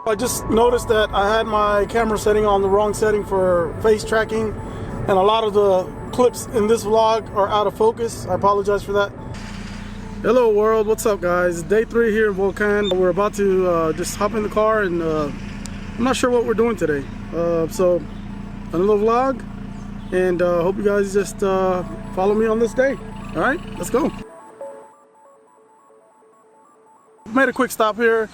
I just noticed that I had my camera setting on the wrong setting for face tracking, and a lot of the clips in this vlog are out of focus. I apologize for that. Hello world, what's up guys? Day 3 here in Volcan. We're about to just hop in the car and I'm not sure what we're doing today. So another vlog, and hope you guys just follow me on this day. All right, let's go. Made a quick stop here.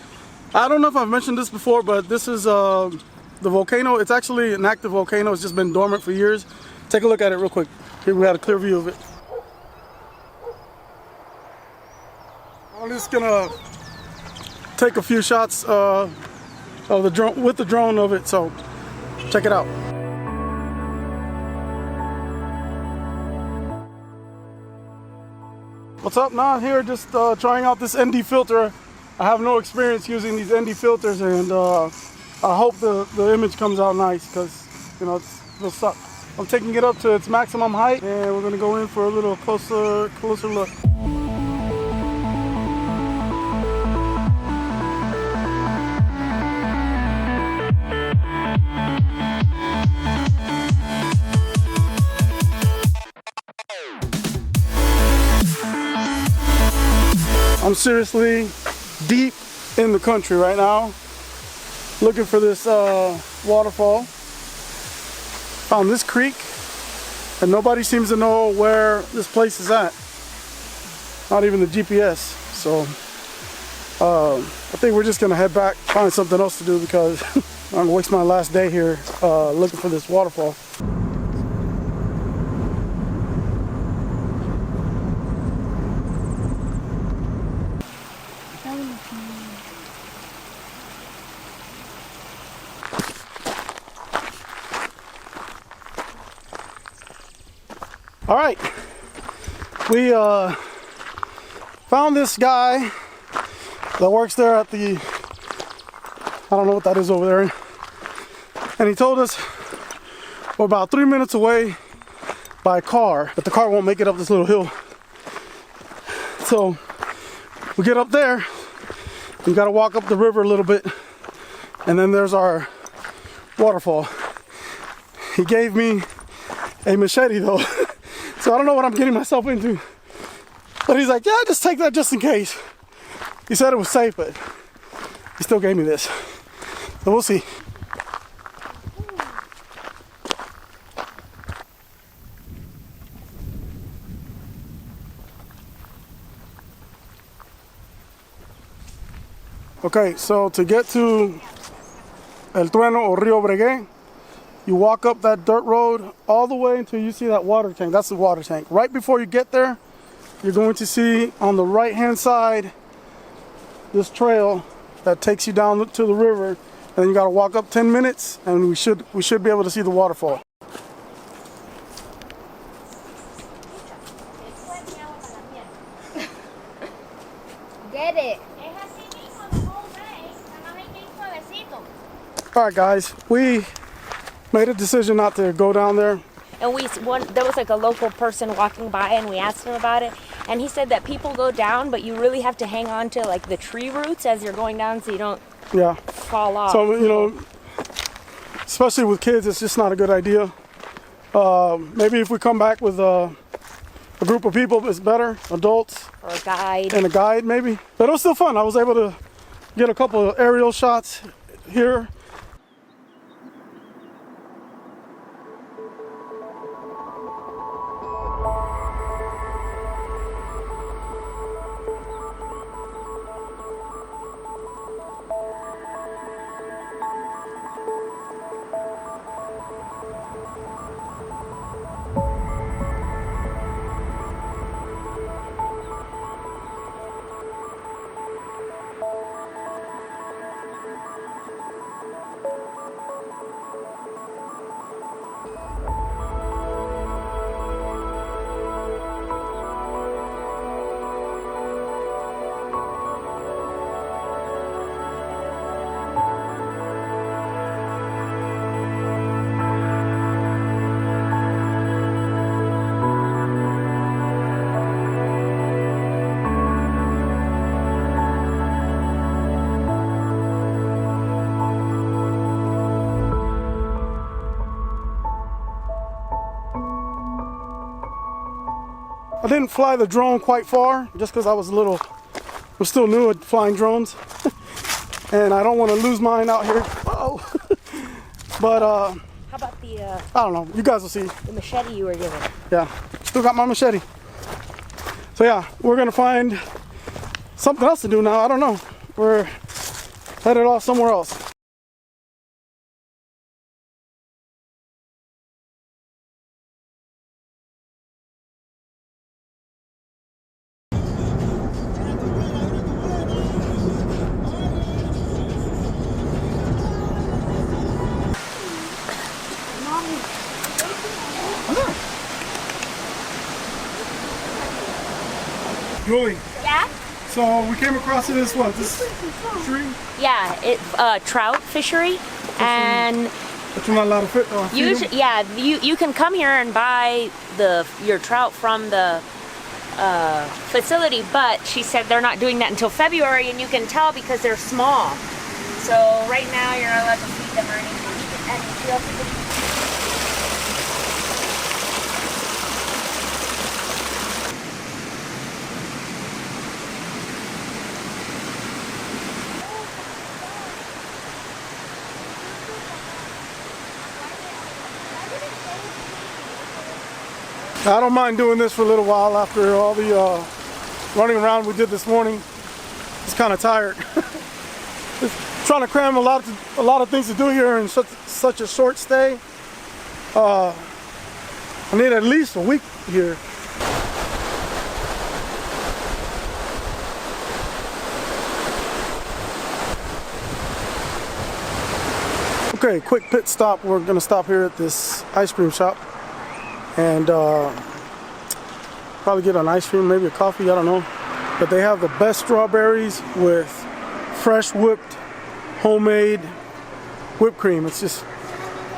I don't know if I've mentioned this before, but this is the volcano. It's actually an active volcano. It's just been dormant for years. Take a look at it real quick. Here we got a clear view of it. I'm just gonna take a few shots of the drone with the drone of it. So check it out. What's up? Now here, just trying out this ND filter. I have no experience using these ND filters, and I hope the image comes out nice, because you know it'll suck. I'm taking it up to its maximum height, and we're gonna go in for a little closer look. I'm seriously deep in the country right now, looking for this waterfall. Found this creek, and nobody seems to know where this place is at. Not even the GPS. So I think we're just gonna head back, find something else to do, because I'm gonna waste my last day here looking for this waterfall. All right, we found this guy that works there at the, I don't know what that is over there, and he told us we're about 3 minutes away by car, but the car won't make it up this little hill. So we get up there, we got to walk up the river a little bit, and then there's our waterfall. He gave me a machete though. So I don't know what I'm getting myself into. But he's like, yeah, just take that just in case. He said it was safe, but he still gave me this. So we'll see. Okay, so to get to El Trueno or Rio Bregue, you walk up that dirt road all the way until you see that water tank. That's the water tank. Right before you get there, you're going to see on the right hand side this trail that takes you down to the river, and then you got to walk up 10 minutes, and we should be able to see the waterfall. Get it. All right, guys, we made a decision not to go down there. And there was like a local person walking by, and we asked him about it, and he said that people go down, but you really have to hang on to like the tree roots as you're going down, so you don't fall off. So you know, especially with kids, it's just not a good idea. Maybe if we come back with a group of people, it's better, adults or a guide. And a guide maybe. But it was still fun. I was able to get a couple of aerial shots here. I didn't fly the drone quite far just because I'm still new at flying drones. And I don't want to lose mine out here. Uh-oh. But how about the I don't know, you guys will see. the machete you were given? Yeah, still got my machete. So yeah, we're gonna find something else to do now. I don't know. We're headed off somewhere else. Julie. Yeah? So we came across this fishery? Yeah, it's trout fishery, and but you're not allowed to feed them? yeah, you can come here and buy your trout from the facility, but she said they're not doing that until February, and you can tell because they're small. So right now you're not allowed to feed them or anything. And she also I don't mind doing this for a little while after all the running around we did this morning. It's kind of tired. Just trying to cram a lot of things to do here in such a short stay. I need at least a week here. Okay, quick pit stop. We're gonna stop here at this ice cream shop and probably get an ice cream, maybe a coffee, I don't know. But they have the best strawberries with fresh whipped, homemade whipped cream. It's just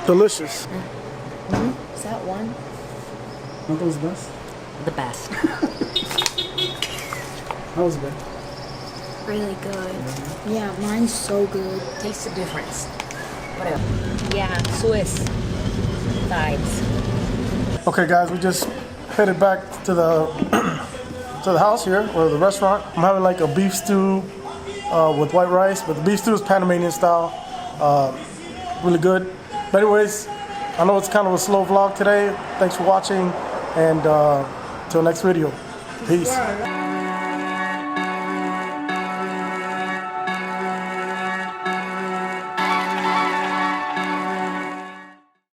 delicious. Is that one? Aren't those the best? The best. That was good. Really good. Yeah, mine's so good. Taste the difference. Whatever. Yeah, Swiss vibes. Okay guys, we just headed back to the to the house here, or the restaurant. I'm having like a beef stew with white rice, but the beef stew is Panamanian style. Really good. But anyways, I know it's kind of a slow vlog today. Thanks for watching, and till next video. Peace.